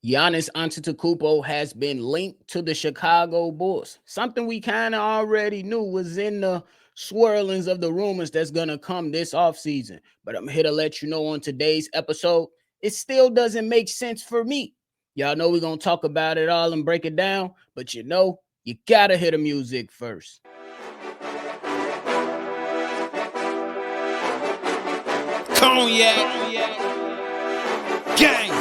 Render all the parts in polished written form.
Giannis Antetokounmpo has been linked to the Chicago Bulls. Something we kind of already knew was in the swirlings of the rumors that's going to come this offseason. But I'm here to let you know on today's episode, it still doesn't make sense for me. Y'all know we're going to talk about it all and break it down, but you got to hear the music first. Cognac, gang.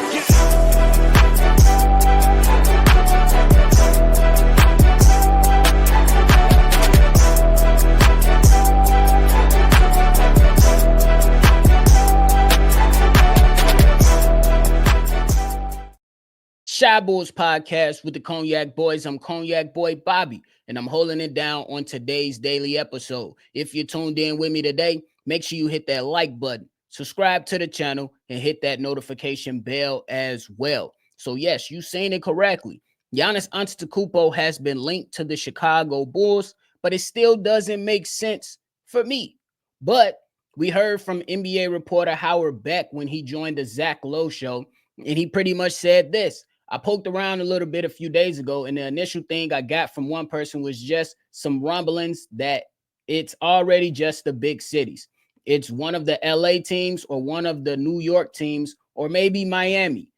Shy Bulls podcast with the Cognac Boys. I'm Cognac Boy Bobby, and I'm holding it down on today's daily episode. If you're tuned in with me today, make sure you hit that like button, subscribe to the channel, and hit that notification bell as well. So yes, you seen it correctly. Giannis Antetokounmpo has been linked to the Chicago Bulls, but it still doesn't make sense for me. But we heard from NBA reporter Howard Beck when he joined the Zach Lowe show, and he pretty much said this. I poked around a little bit a few days ago, and the initial thing I got from one person was just some rumblings that it's already just the big cities. It's one of the LA teams or one of the New York teams or maybe Miami.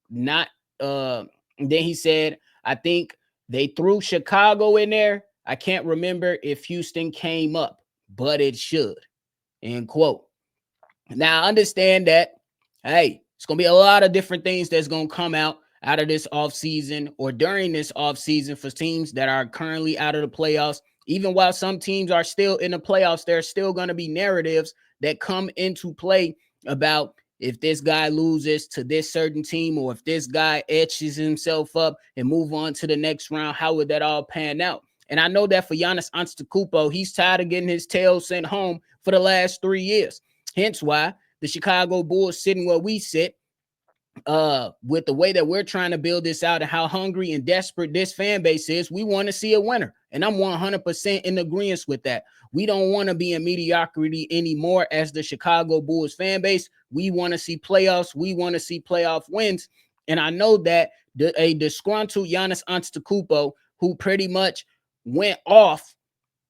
Not then he said, I think they threw Chicago in there. I can't remember if Houston came up, but it should. End quote. Now I understand that, hey, it's going to be a lot of different things that's going to come out of this offseason or during this offseason for teams that are currently out of the playoffs. Even while some teams are still in the playoffs, there's still going to be narratives that come into play about if this guy loses to this certain team or if this guy etches himself up and move on to the next round, how would that all pan out? And I know that for Giannis Antetokounmpo, he's tired of getting his tail sent home for the last 3 years. Hence why the Chicago Bulls sitting where we sit, with the way that we're trying to build this out and how hungry and desperate this fan base is, we want to see a winner. And I'm 100% in agreement with that. We don't want to be in mediocrity anymore as the Chicago Bulls fan base. We want to see playoffs. We want to see playoff wins. And I know that a disgruntled Giannis Antetokounmpo, who pretty much went off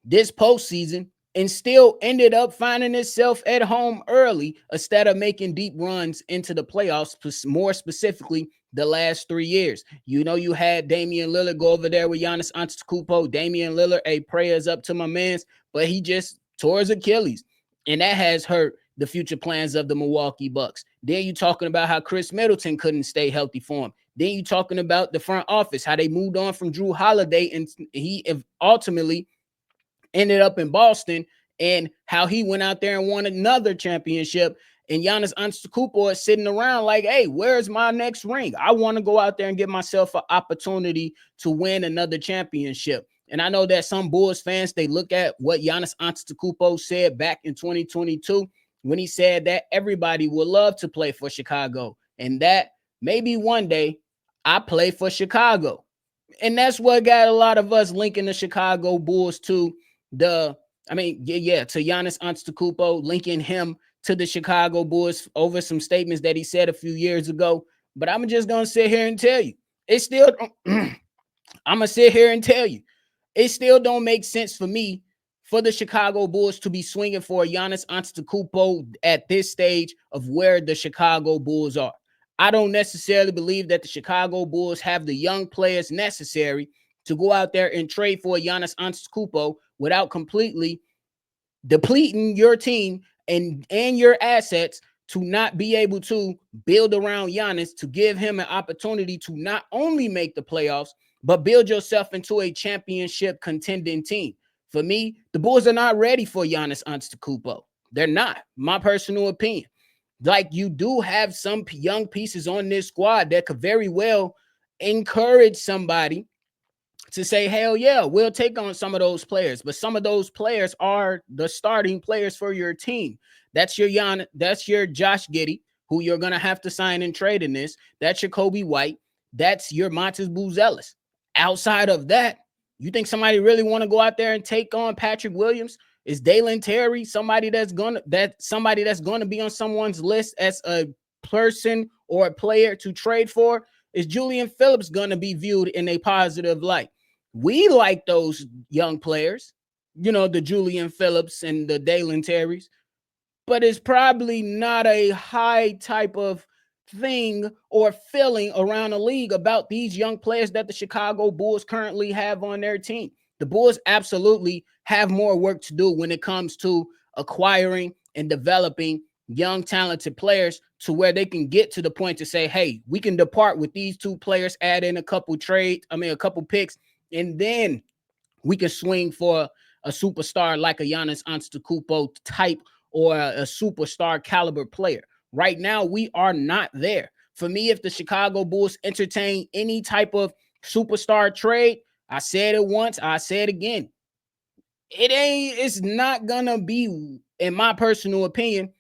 this postseason and still ended up finding itself at home early instead of making deep runs into the playoffs, more specifically the last 3 years. You know, you had Damian Lillard go over there with Giannis Antetokounmpo. Damian Lillard, prayers up to my mans, but he just tore his Achilles, and that has hurt the future plans of the Milwaukee Bucks. Then you talking about how Chris Middleton couldn't stay healthy for him. Then you talking about the front office, how they moved on from Drew Holiday, and he ultimately ended up in Boston, and how he went out there and won another championship. And Giannis Antetokounmpo is sitting around like, hey, where's my next ring? I want to go out there and give myself an opportunity to win another championship. And I know that some Bulls fans, they look at what Giannis Antetokounmpo said back in 2022 when he said that everybody would love to play for Chicago and that maybe one day I play for Chicago. And that's what got a lot of us linking the Chicago Bulls to to Giannis Antetokounmpo, linking him to the Chicago Bulls over some statements that he said a few years ago. But I'm just going to sit here and tell you, it still don't make sense for me for the Chicago Bulls to be swinging for Giannis Antetokounmpo at this stage of where the Chicago Bulls are. I don't necessarily believe that the Chicago Bulls have the young players necessary to go out there and trade for Giannis Antetokounmpo without completely depleting your team and your assets to not be able to build around Giannis, to give him an opportunity to not only make the playoffs, but build yourself into a championship contending team. For me, the Bulls are not ready for Giannis Antetokounmpo. They're not, my personal opinion. Like, you do have some young pieces on this squad that could very well encourage somebody to say, hell yeah, we'll take on some of those players. But some of those players are the starting players for your team. That's your Josh Giddey, who you're going to have to sign and trade in this. That's your Kobe White. That's your Montes Buzelis. Outside of that, you think somebody really want to go out there and take on Patrick Williams? Is Dalen Terry somebody that's gonna be on someone's list as a person or a player to trade for? is Julian Phillips going to be viewed in a positive light? We like those young players, the Julian Phillips and the Dalen Terrys, but it's probably not a high type of thing or feeling around the league about these young players that the Chicago Bulls currently have on their team. The Bulls absolutely have more work to do when it comes to acquiring and developing young talented players to where they can get to the point to say, hey, we can depart with these two players, add in a couple picks, and then we can swing for a superstar like a Giannis Antetokounmpo type or a superstar caliber player. Right now, we are not there. For me, if the Chicago Bulls entertain any type of superstar trade, I said it once, I say it again. It's not gonna be, in my personal opinion,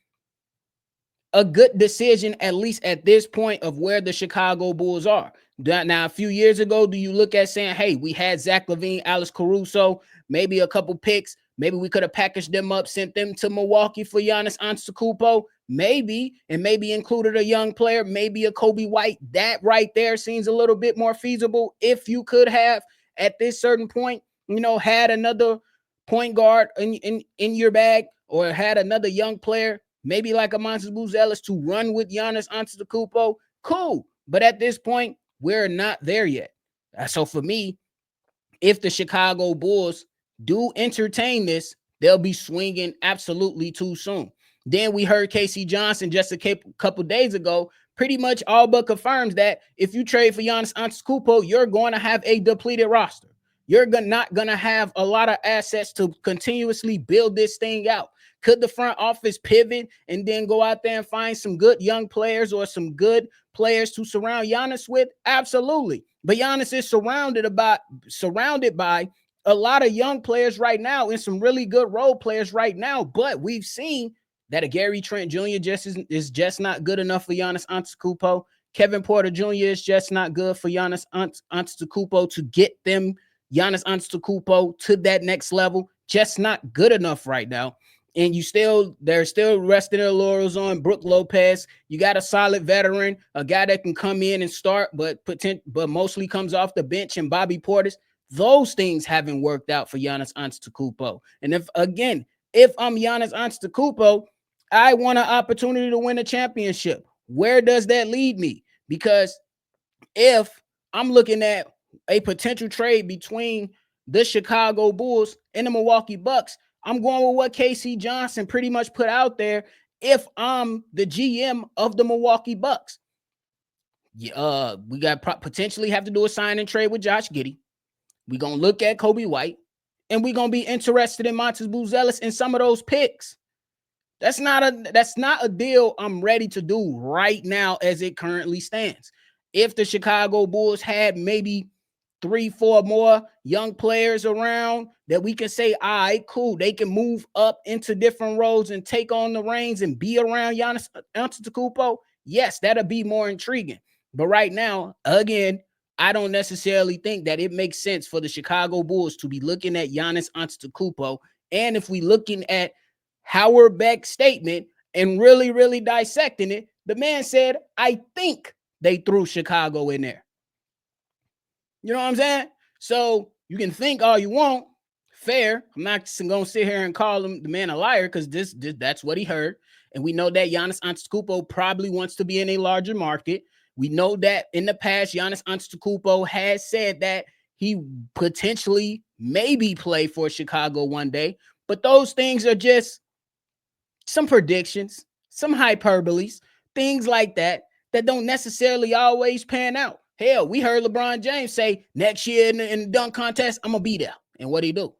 a good decision, at least at this point of where the Chicago Bulls are. Now, a few years ago, do you look at saying, hey, we had Zach LaVine, Alex Caruso, maybe a couple picks, maybe we could have packaged them up, sent them to Milwaukee for Giannis Antetokounmpo, maybe, and maybe included a young player, maybe a Kobe White. That right there seems a little bit more feasible if you could have, at this certain point, had another point guard in your bag or had another young player, maybe like a Montes Buzelis, to run with Giannis Antetokounmpo. Cool. But at this point, we're not there yet. So for me, if the Chicago Bulls do entertain this, they'll be swinging absolutely too soon. Then we heard Casey Johnson just a couple days ago pretty much all but confirms that if you trade for Giannis Antetokounmpo, you're going to have a depleted roster. You're not going to have a lot of assets to continuously build this thing out. Could the front office pivot and then go out there and find some good young players or some good players to surround Giannis with? Absolutely. But Giannis is surrounded by a lot of young players right now and some really good role players right now. But we've seen that a Gary Trent Jr. is just not good enough for Giannis Antetokounmpo. Kevin Porter Jr. is just not good for Giannis Antetokounmpo to get them Giannis Antetokounmpo to that next level. Just not good enough right now. And they're still resting their laurels on Brook Lopez. You got a solid veteran, a guy that can come in and start, but mostly comes off the bench, and Bobby Portis. Those things haven't worked out for Giannis Antetokounmpo. And if I'm Giannis Antetokounmpo, I want an opportunity to win a championship. Where does that lead me? Because if I'm looking at a potential trade between the Chicago Bulls and the Milwaukee Bucks, I'm going with what Casey Johnson pretty much put out there if I'm the GM of the Milwaukee Bucks. We got potentially have to do a sign and trade with Josh Giddey. We're going to look at Kobe White, and we're going to be interested in Montes Buzelis and some of those picks. That's not a deal I'm ready to do right now as it currently stands. If the Chicago Bulls had maybe 3-4 more young players around that we can say, all right, cool, they can move up into different roles and take on the reins and be around Giannis Antetokounmpo, yes, that'll be more intriguing. But right now, again, I don't necessarily think that it makes sense for the Chicago Bulls to be looking at Giannis Antetokounmpo. And if we looking at Howard Beck's statement and really, really dissecting it, the man said, I think they threw Chicago in there. You know what I'm saying? So you can think all you want. Fair. I'm not going to sit here and call him the man a liar because that's what he heard. And we know that Giannis Antetokounmpo probably wants to be in a larger market. We know that in the past, Giannis Antetokounmpo has said that he potentially maybe play for Chicago one day. But those things are just some predictions, some hyperboles, things like that don't necessarily always pan out. Hell, we heard LeBron James say next year in the dunk contest, I'm going to be there. And what'd he do?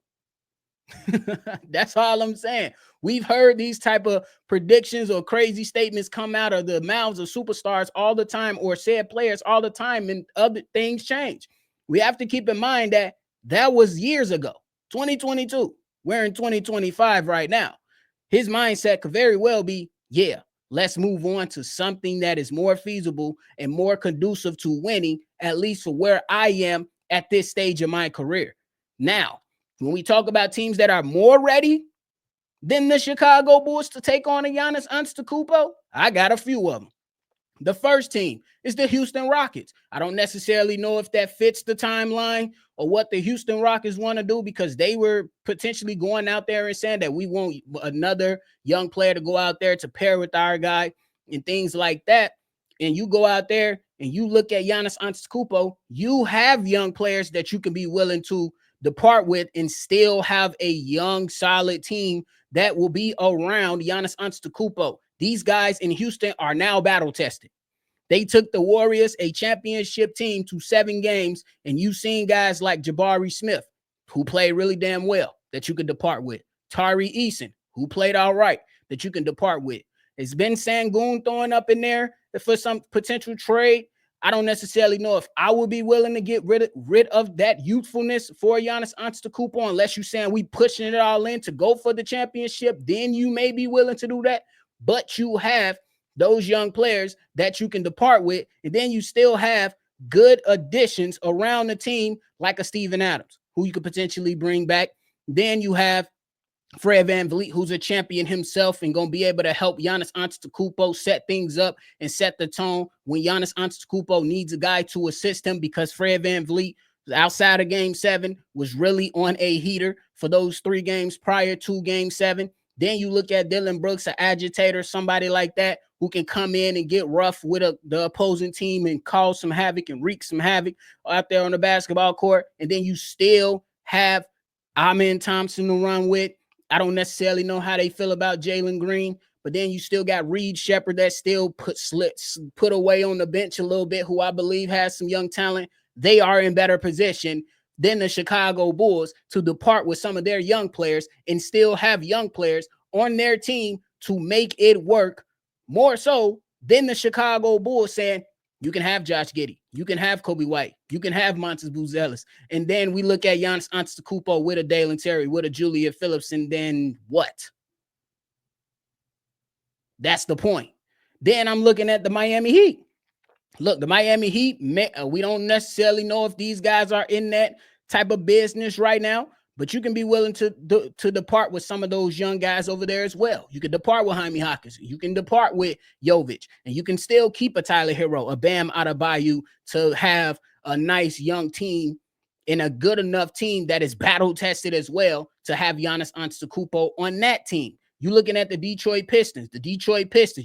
That's all I'm saying. We've heard these type of predictions or crazy statements come out of the mouths of superstars all the time or said players all the time, and other things change. We have to keep in mind that was years ago, 2022. We're in 2025 right now. His mindset could very well be, yeah, let's move on to something that is more feasible and more conducive to winning, at least for where I am at this stage of my career. Now, when we talk about teams that are more ready than the Chicago Bulls to take on a Giannis Antetokounmpo, I got a few of them. The first team is the Houston Rockets. I don't necessarily know if that fits the timeline or what the Houston Rockets want to do, because they were potentially going out there and saying that we want another young player to go out there to pair with our guy and things like that. And you go out there and you look at Giannis Antetokounmpo, you have young players that you can be willing to depart with and still have a young, solid team that will be around Giannis Antetokounmpo. These guys in Houston are now battle tested. They took the Warriors, a championship team, to 7 games, and you've seen guys like Jabari Smith, who played really damn well, that you could depart with. Tari Eason, who played all right, that you can depart with. It's been Sangoon throwing up in there for some potential trade. I don't necessarily know if I would be willing to get rid of that youthfulness for Giannis Antetokounmpo, unless you're saying we pushing it all in to go for the championship. Then you may be willing to do that. But you have those young players that you can depart with, and then you still have good additions around the team, like a Steven Adams, who you could potentially bring back. Then you have Fred VanVleet, who's a champion himself and going to be able to help Giannis Antetokounmpo set things up and set the tone when Giannis Antetokounmpo needs a guy to assist him, because Fred VanVleet, outside of Game 7, was really on a heater for those 3 games prior to Game 7. Then you look at Dylan Brooks, an agitator, somebody like that, who can come in and get rough with the opposing team and cause some havoc and wreak some havoc out there on the basketball court. And then you still have Amen Thompson to run with. I don't necessarily know how they feel about Jalen Green, but then you still got Reed Shepherd that still put away on the bench a little bit, who I believe has some young talent. They are in better position than the Chicago Bulls to depart with some of their young players and still have young players on their team to make it work, more so than the Chicago Bulls saying, you can have Josh Giddey, you can have Kobe White, you can have Montes Buzelis. And then we look at Giannis Antetokounmpo with a Dalen Terry, with a Julia Phillips, and then what? That's the point. Then I'm looking at the Miami Heat. Look, the Miami Heat, we don't necessarily know if these guys are in that type of business right now, but you can be willing to depart with some of those young guys over there as well. You can depart with Jaime Hawkins. You can depart with Jovic, and you can still keep a Tyler Hero, a Bam Adebayo, to have a nice young team and a good enough team that is battle tested as well to have Giannis Antetokounmpo on that team. You looking at the Detroit Pistons.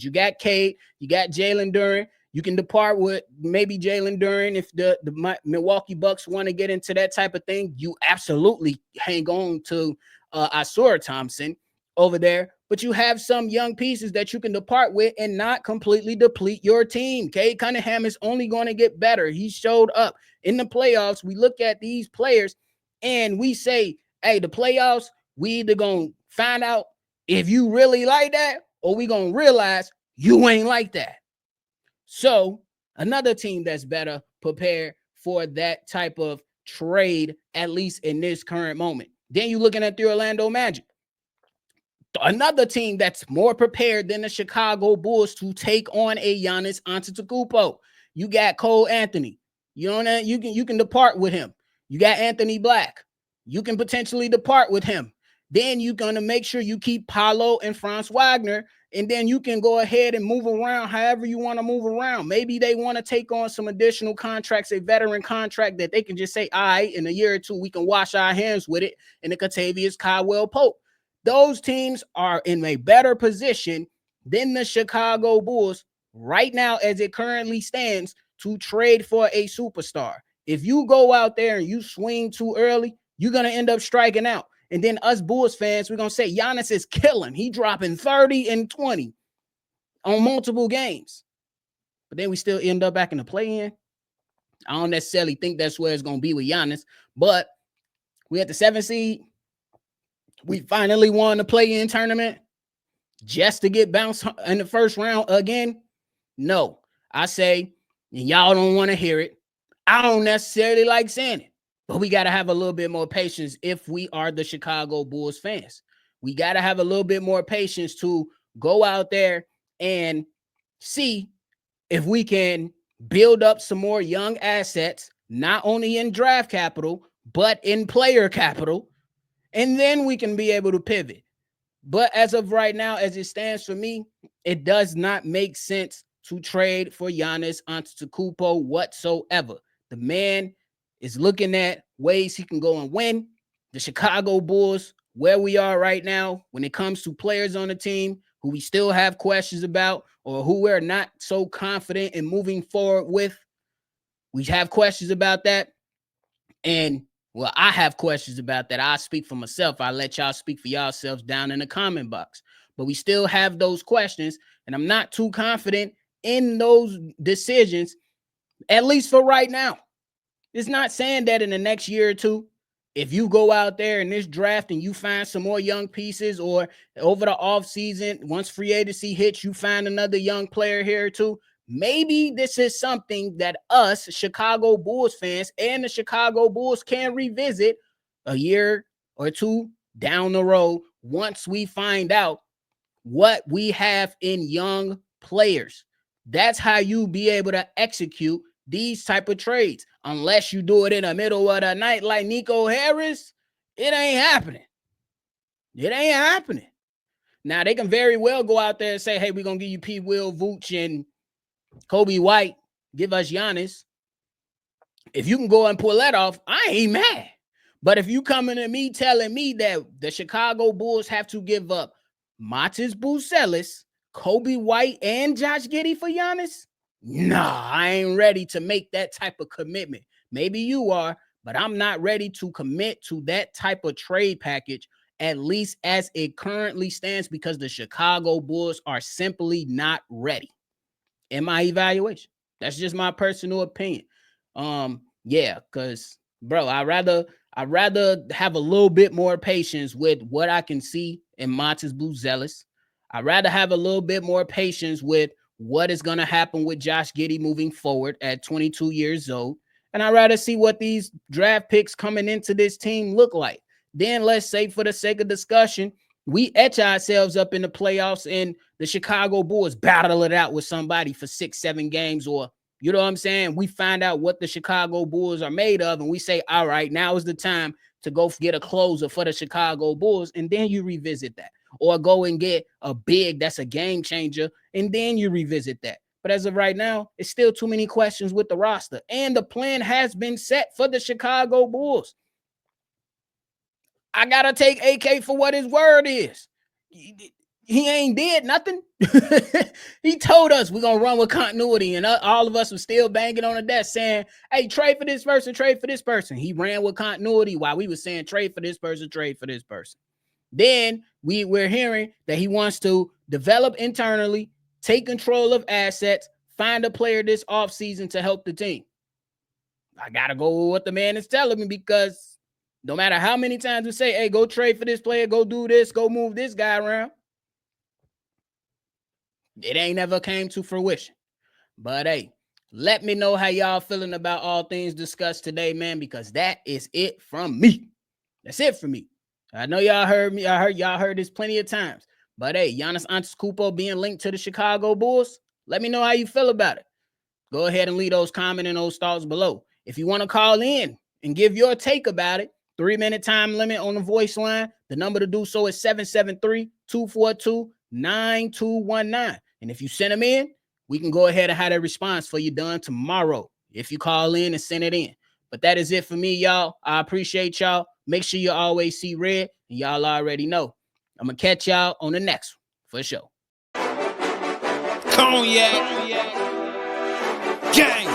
You got Cade, you got Jalen Duren. You can depart with maybe Jalen Duren if the Milwaukee Bucks want to get into that type of thing. You absolutely hang on to Isaiah Thompson over there. But you have some young pieces that you can depart with and not completely deplete your team. Cade Cunningham is only going to get better. He showed up in the playoffs. We look at these players and we say, hey, the playoffs, we either going to find out if you really like that, or we going to realize you ain't like that. So another team that's better prepared for that type of trade, at least in this current moment. Then you're looking at the Orlando Magic. Another team that's more prepared than the Chicago Bulls to take on a Giannis Antetokounmpo. You got Cole Anthony. You know, you can depart with him. You got Anthony Black. You can potentially depart with him. Then you're going to make sure you keep Paolo and Franz Wagner, and then you can go ahead and move around however you want to move around. Maybe they want to take on some additional contracts, a veteran contract that they can just say, all right, in a year or two, we can wash our hands with it, and the Kentavious Caldwell Pope. Those teams are in a better position than the Chicago Bulls right now as it currently stands to trade for a superstar. If you go out there and you swing too early, you're going to end up striking out. And then us Bulls fans, we're going to say Giannis is killing. He dropping 30 and 20 on multiple games. But then we still end up back in the play-in. I don't necessarily think that's where it's going to be with Giannis. But we at the 7th seed. We finally won the play-in tournament just to get bounced in the first round again. No, I say, and y'all don't want to hear it. I don't necessarily like saying it. But we got to have a little bit more patience if we are the Chicago Bulls fans. We got to have a little bit more patience to go out there and see if we can build up some more young assets, not only in draft capital, but in player capital, and then we can be able to pivot. But as of right now, as it stands for me, it does not make sense to trade for Giannis Antetokounmpo whatsoever. The man is looking at ways he can go and win. The Chicago Bulls, where we are right now, when it comes to players on the team who we still have questions about or who we're not so confident in moving forward with, we have questions about that. And well, I have questions about that. I speak for myself. I let y'all speak for yourselves down in the comment box. But we still have those questions, and I'm not too confident in those decisions, at least for right now. It's not saying that in the next year or two, if you go out there in this draft and you find some more young pieces, or over the offseason, once free agency hits, you find another young player here or two, maybe this is something that us Chicago Bulls fans and the Chicago Bulls can revisit a year or two down the road once we find out what we have in young players. That's how you be able to execute these type of trades. Unless you do it in the middle of the night like Nico Harris, it ain't happening. It ain't happening. Now, they can very well go out there and say, hey, we're going to give you P. Will, Vooch, and Kobe White. Give us Giannis. If you can go and pull that off, I ain't mad. But if you coming to me telling me that the Chicago Bulls have to give up Matis Buzelis, Kobe White, and Josh Giddey for Giannis, nah, I ain't ready to make that type of commitment. Maybe you are, but I'm not ready to commit to that type of trade package, at least as it currently stands, because the Chicago Bulls are simply not ready in my evaluation. That's just my personal opinion. Yeah, because bro, I'd rather have a little bit more patience with what I can see in Matis Buzelis. I'd rather have a little bit more patience with what is going to happen with Josh Giddey moving forward at 22 years old. And I'd rather see what these draft picks coming into this team look like. Then let's say, for the sake of discussion, we etch ourselves up in the playoffs and the Chicago Bulls battle it out with somebody for 6-7 games, or you know what I'm saying? We find out what the Chicago Bulls are made of, and we say, all right, now is the time to go get a closer for the Chicago Bulls, and then you revisit that. Or go and get a big that's a game changer, and then you revisit that. But as of right now, it's still too many questions with the roster. And the plan has been set for the Chicago Bulls. I got to take AK for what his word is. He ain't did nothing. He told us we're going to run with continuity, and all of us were still banging on the desk saying, hey, trade for this person, trade for this person. He ran with continuity while we were saying trade for this person, trade for this person. Then we're hearing that he wants to develop internally, take control of assets, find a player this offseason to help the team. I got to go with what the man is telling me, because no matter how many times we say, hey, go trade for this player, go do this, go move this guy around, it ain't never came to fruition. But hey, let me know how y'all feeling about all things discussed today, man, because that is it from me. That's it for me. I know y'all heard me. Y'all heard this plenty of times. But hey, Giannis Antetokounmpo being linked to the Chicago Bulls, let me know how you feel about it. Go ahead and leave those comments and those thoughts below. If you want to call in and give your take about it, 3-minute time limit on the voice line. The number to do so is 773-242-9219. And if you send them in, we can go ahead and have that response for you done tomorrow if you call in and send it in. But that is it for me, y'all. I appreciate y'all. Make sure you always see red, and y'all already know. I'm going to catch y'all on the next one, for sure. Cognac. Gang.